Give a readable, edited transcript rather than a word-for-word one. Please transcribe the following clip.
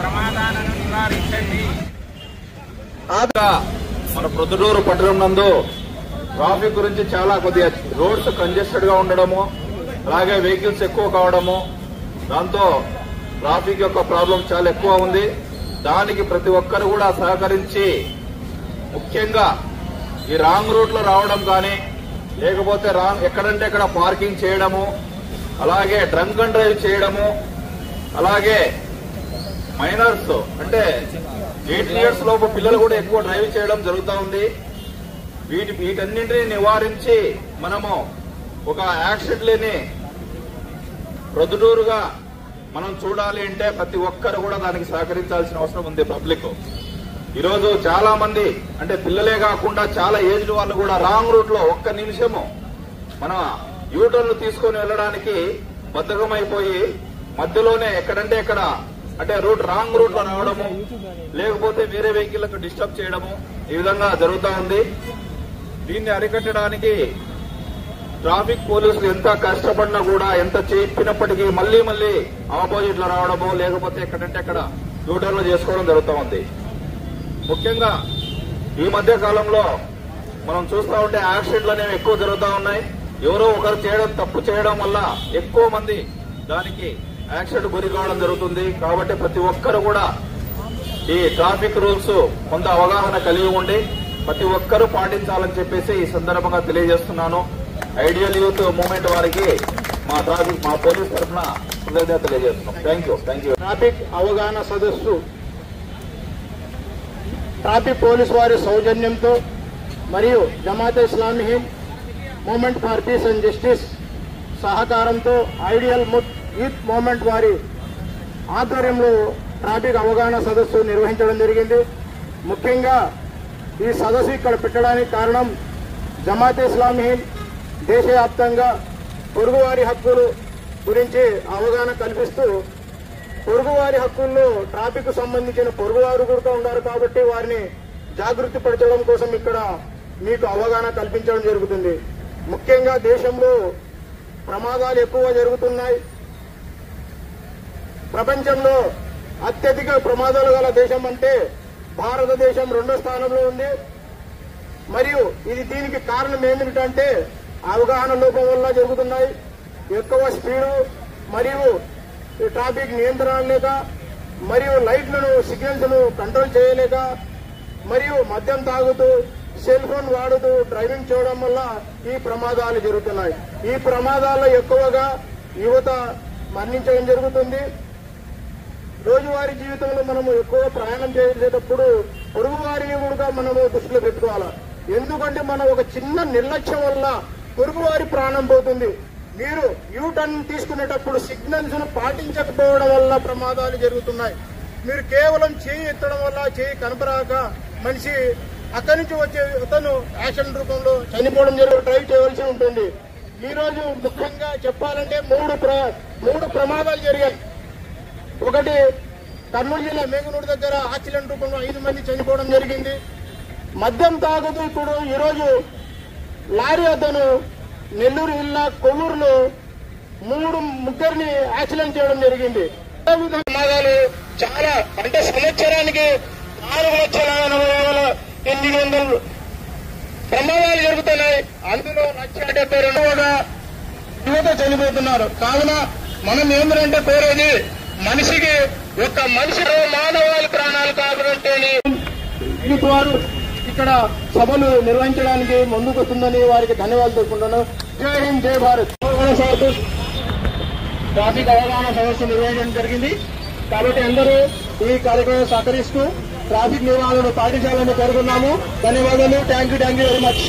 ప్రమాదాలను నివారించండి. మన ప్రొద్దుటూరు పట్టణం నందు ట్రాఫిక్ గురించి చాలా కొద్దిగా రోడ్స్ కంజెస్టెడ్ గా ఉండడము, అలాగే వెహికల్స్ ఎక్కువ కావడము, దాంతో ట్రాఫిక్ యొక్క ప్రాబ్లం చాలా ఎక్కువ ఉంది. దానికి ప్రతి ఒక్కరు కూడా సహకరించి ముఖ్యంగా ఈ రాంగ్ రూట్ లో రావడం కానీ, లేకపోతే ఎక్కడంటే ఎక్కడ పార్కింగ్ చేయడము, అలాగే డ్రంక్ అండ్ డ్రైవ్ చేయడము, అలాగే మైనర్స్ అంటే 18 years లోపు పిల్లలు కూడా ఎక్కువ డ్రైవ్ చేయడం జరుగుతూ ఉంది. వీటన్నింటినీ నివారించి మనము ఒక యాక్సిడెంట్ లేని ప్రొద్దుటూరుగా మనం చూడాలి అంటే ప్రతి ఒక్కరు కూడా దానికి సహకరించాల్సిన అవసరం ఉంది. పబ్లిక్ ఈరోజు చాలా మంది అంటే పిల్లలే కాకుండా చాలా ఏజ్డ్ వాళ్ళు కూడా రాంగ్ రూట్ లో ఒక్క నిమిషము మన యూటర్న్ తీసుకొని వెళ్లడానికి బద్ధకమైపోయి మధ్యలోనే ఎక్కడంటే ఎక్కడ అంటే రాంగ్ రూట్ లో రావడము, లేకపోతే వేరే వెహికల్లకు డిస్టర్బ్ చేయడము, ఈ విధంగా జరుగుతూ ఉంది. దీన్ని అరికట్టడానికి ట్రాఫిక్ పోలీసులు ఎంత కష్టపడినా కూడా, ఎంత చెప్పినప్పటికీ మళ్లీ ఆపోజిట్ లో రావడము, లేకపోతే ఎక్కడంటే అక్కడ యూటర్న్లు చేసుకోవడం జరుగుతూ ఉంది. ముఖ్యంగా ఈ మధ్య కాలంలో మనం చూస్తూ ఉంటే యాక్సిడెంట్లు అనేవి ఎక్కువ జరుగుతూ ఉన్నాయి. ఎవరో ఒకరు తప్పు చేయడం వల్ల ఎక్కువ మంది దానికి యాక్సిడెంట్ గురి కావడం జరుగుతుంది. కాబట్టి ప్రతి ఒక్కరు కూడా ఈ ట్రాఫిక్ రూల్స్ కొంత అవగాహన కలిగి ఉండి ప్రతి ఒక్కరూ పాటించాలని చెప్పేసి ఈ సందర్భంగా తెలియజేస్తున్నాను. ఐడియల్ యూత్ మూవ్మెంట్ వారికి మా పోలీస్ తరఫున కృతజ్ఞత తెలియజేస్తున్నాం. Thank you. ట్రాఫిక్ అవగాహన సదస్సు ట్రాఫిక్ పోలీస్ వారి సౌజన్యంతో మరియు Jamaate Islami Hind movement for peace and justice సహకారంతో ఐడియల్ యూత్ మూవ్మెంట్ వారి ఆధ్వర్యంలో ట్రాఫిక్ అవగాహన సదస్సు నిర్వహించడం జరిగింది. ముఖ్యంగా ఈ సదస్సు ఇక్కడ పెట్టడానికి కారణం జమాతే ఇస్లామీ హింద్ దేశవ్యాప్తంగా పొరుగువారి హక్కులు గురించి అవగాహన కల్పిస్తూ, పొరుగువారి హక్కుల్లో ట్రాఫిక్ సంబంధించిన పొరుగువారు కూడా ఉన్నారు కాబట్టి వారిని జాగృతి పరచడం కోసం ఇక్కడ మీకు అవగాహన కల్పించడం జరుగుతుంది. ముఖ్యంగా దేశంలో ప్రమాదాలు ఎక్కువ జరుగుతున్నాయి. ప్రపంచంలో అత్యధిక ప్రమాదాలు గల దేశం అంటే భారతదేశం 2వ స్థానంలో ఉంది. మరియు దీనికి కారణం ఏమిటంటే అవగాహన లోపం వల్ల జరుగుతున్నాయి. ఎక్కువ స్పీడు మరియు ట్రాఫిక్ నియంత్రణ లేక, మరియు లైట్లను సిగ్నల్స్ ను కంట్రోల్ చేయలేక, మరియు మద్యం తాగుతూ సెల్ ఫోన్ వాడుతూ డ్రైవింగ్ చేయడం వల్ల ఈ ప్రమాదాలు జరుగుతున్నాయి. ఈ ప్రమాదాల్లో ఎక్కువగా యువత మరణించడం జరుగుతుంది. రోజువారీ జీవితంలో మనము ఎక్కువ ప్రయాణం చేసేటప్పుడు పొరుగు వారిని కూడా మనము దృష్టిలో పెట్టుకోవాలి. ఎందుకంటే మనం ఒక చిన్న నిర్లక్ష్యం వల్ల పొరుగువారి ప్రాణం పోతుంది. మీరు యూటర్న్ తీసుకునేటప్పుడు సిగ్నల్స్ ను పాటించకపోవడం వల్ల ప్రమాదాలు జరుగుతున్నాయి. మీరు కేవలం చేయి ఎత్తడం వల్ల చేయి కనపరాక మనిషి అక్కడి నుంచి వచ్చే అతను యాక్సిడెంట్ రూపంలో చనిపోవడం డ్రైవ్ చేయవలసి ఉంటుంది. ఈ రోజు ముఖ్యంగా చెప్పాలంటే మూడు ప్రమాదాలు జరిగాయి. ఒకటి కర్నూలు జిల్లా మేఘనూరు దగ్గర యాక్సిడెంట్ రూపంలో 5 మంది చనిపోవడం జరిగింది. మద్యం తాగుతూ ఇప్పుడు ఈరోజు లారీ అతను నెల్లూరు జిల్లా కొవ్వూరులో ముగ్గురిని యాక్సిడెంట్ చేయడం జరిగింది. ప్రమాదాలు చాలా అంటే సంవత్సరానికి 4,80,800 ప్రమాదాలు జరుగుతున్నాయి. అందులో 1,72,000 యువత చనిపోతున్నారు. కావున మనం ఏమిటంటే కోరేది మనిషికి ఒక్క మనిషిలో మానవాళి ప్రాణాలు కావాలంటే యూత్ వారు ఇక్కడ సభలు నిర్వహించడానికి ముందుకు వస్తుందని వారికి ధన్యవాదాలు తెలుపుకుంటున్నాను. జై హింద్, జై భారత్. ట్రాఫిక్ అవగాహన సదస్సు నిర్వహించడం జరిగింది. కాబట్టి అందరూ ఈ కార్యక్రమం సహకరిస్తూ ట్రాఫిక్ నియమాలను పాటించాలని కోరుకున్నాము. ధన్యవాదాలు. Thank you very much.